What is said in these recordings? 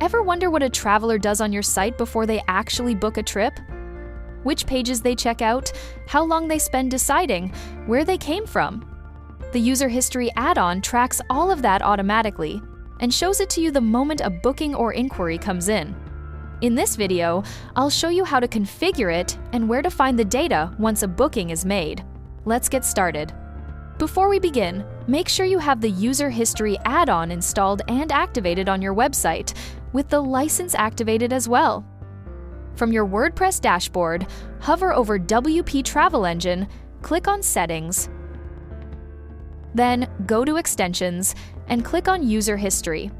Ever wonder what a traveler does on your site before they actually book a trip? Which pages they check out, how long they spend deciding, where they came from. The User History add-on tracks all of that automatically and shows it to you the moment a booking or inquiry comes in. In this video, I'll show you how to configure it and where to find the data once a booking is made. Let's get started. Before we begin, make sure you have the User History add-on installed and activated on your website, with the license activated as well. From your WordPress dashboard, hover over WP Travel Engine, click on Settings. Then go to Extensions and click on User History.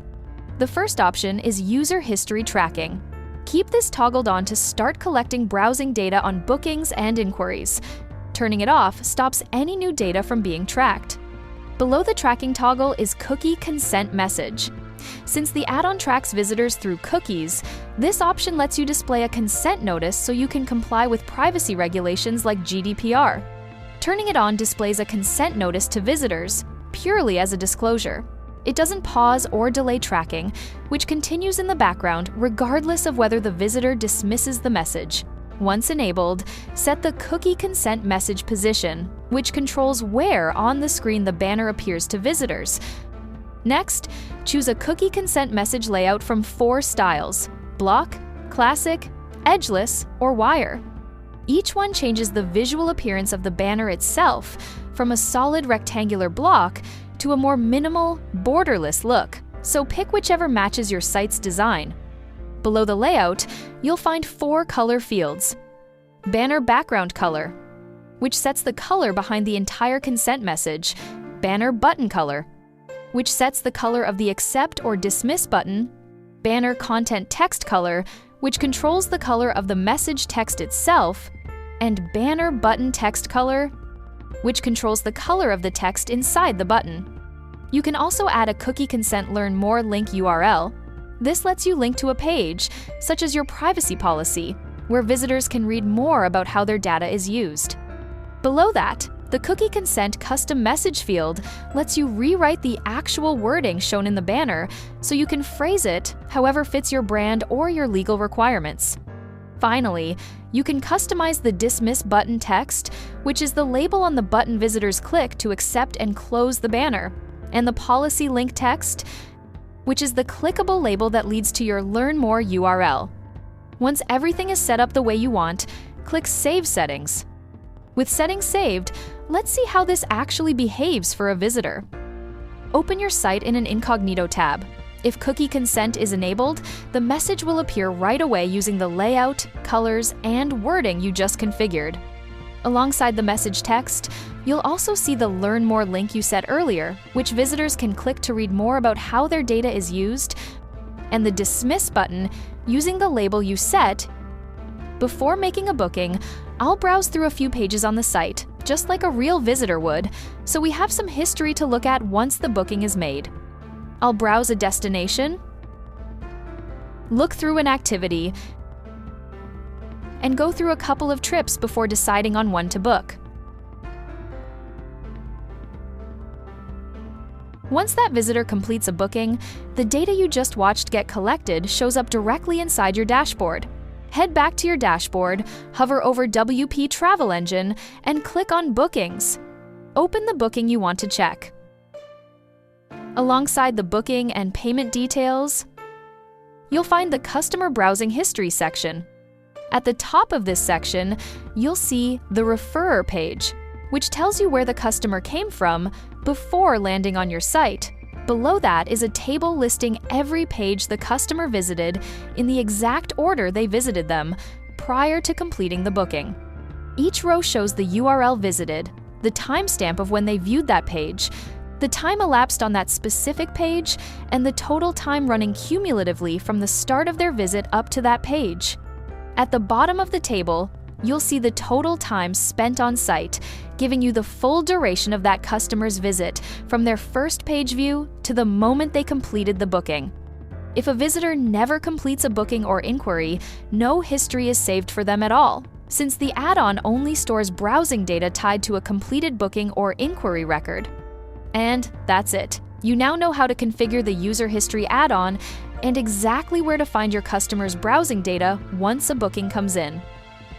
The first option is User History Tracking. Keep this toggled on to start collecting browsing data on bookings and inquiries. Turning it off stops any new data from being tracked. Below the tracking toggle is Cookie Consent Message. Since the add-on tracks visitors through cookies, this option lets you display a consent notice so you can comply with privacy regulations like GDPR. Turning it on displays a consent notice to visitors, purely as a disclosure. It doesn't pause or delay tracking, which continues in the background regardless of whether the visitor dismisses the message. Once enabled, set the Cookie Consent Message position, which controls where on the screen the banner appears to visitors. Next, choose a Cookie Consent Message layout from 4 styles: Block, Classic, Edgeless, or Wire. Each one changes the visual appearance of the banner itself from a solid rectangular block to a more minimal, borderless look, so pick whichever matches your site's design. Below the layout, you'll find 4 color fields. Banner Background Color, which sets the color behind the entire consent message. Banner Button Color, which sets the color of the Accept or Dismiss button. Banner Content Text Color, which controls the color of the message text itself. And Banner Button Text Color, which controls the color of the text inside the button. You can also add a Cookie Consent Learn More link URL. This lets you link to a page, such as your privacy policy, where visitors can read more about how their data is used. Below that, the Cookie Consent Custom Message field lets you rewrite the actual wording shown in the banner so you can phrase it however fits your brand or your legal requirements. Finally, you can customize the Dismiss button text, which is the label on the button visitors click to accept and close the banner, and the policy link text, which is the clickable label that leads to your Learn More URL. Once everything is set up the way you want, click Save Settings. With settings saved, let's see how this actually behaves for a visitor. Open your site in an incognito tab. If cookie consent is enabled, the message will appear right away using the layout, colors, and wording you just configured. Alongside the message text, you'll also see the Learn More link you set earlier, which visitors can click to read more about how their data is used, and the Dismiss button using the label you set. Before making a booking, I'll browse through a few pages on the site, just like a real visitor would, so we have some history to look at once the booking is made. I'll browse a destination, look through an activity, and go through a couple of trips before deciding on one to book. Once that visitor completes a booking, the data you just watched get collected shows up directly inside your dashboard. Head back to your dashboard, hover over WP Travel Engine, and click on Bookings. Open the booking you want to check. Alongside the booking and payment details, you'll find the Customer Browsing History section. At the top of this section, you'll see the Referrer page, which tells you where the customer came from before landing on your site. Below that is a table listing every page the customer visited in the exact order they visited them prior to completing the booking. Each row shows the URL visited, the timestamp of when they viewed that page, the time elapsed on that specific page, and the total time running cumulatively from the start of their visit up to that page. At the bottom of the table, you'll see the total time spent on site, giving you the full duration of that customer's visit from their first page view to the moment they completed the booking. If a visitor never completes a booking or inquiry, no history is saved for them at all, since the add-on only stores browsing data tied to a completed booking or inquiry record. And that's it. You now know how to configure the User History add-on and exactly where to find your customers' browsing data once a booking comes in.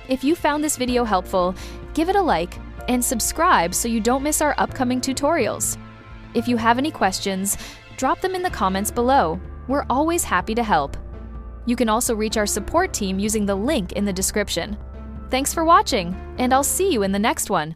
If you found this video helpful, give it a like and subscribe so you don't miss our upcoming tutorials. If you have any questions, drop them in the comments below. We're always happy to help. You can also reach our support team using the link in the description. Thanks for watching, and I'll see you in the next one.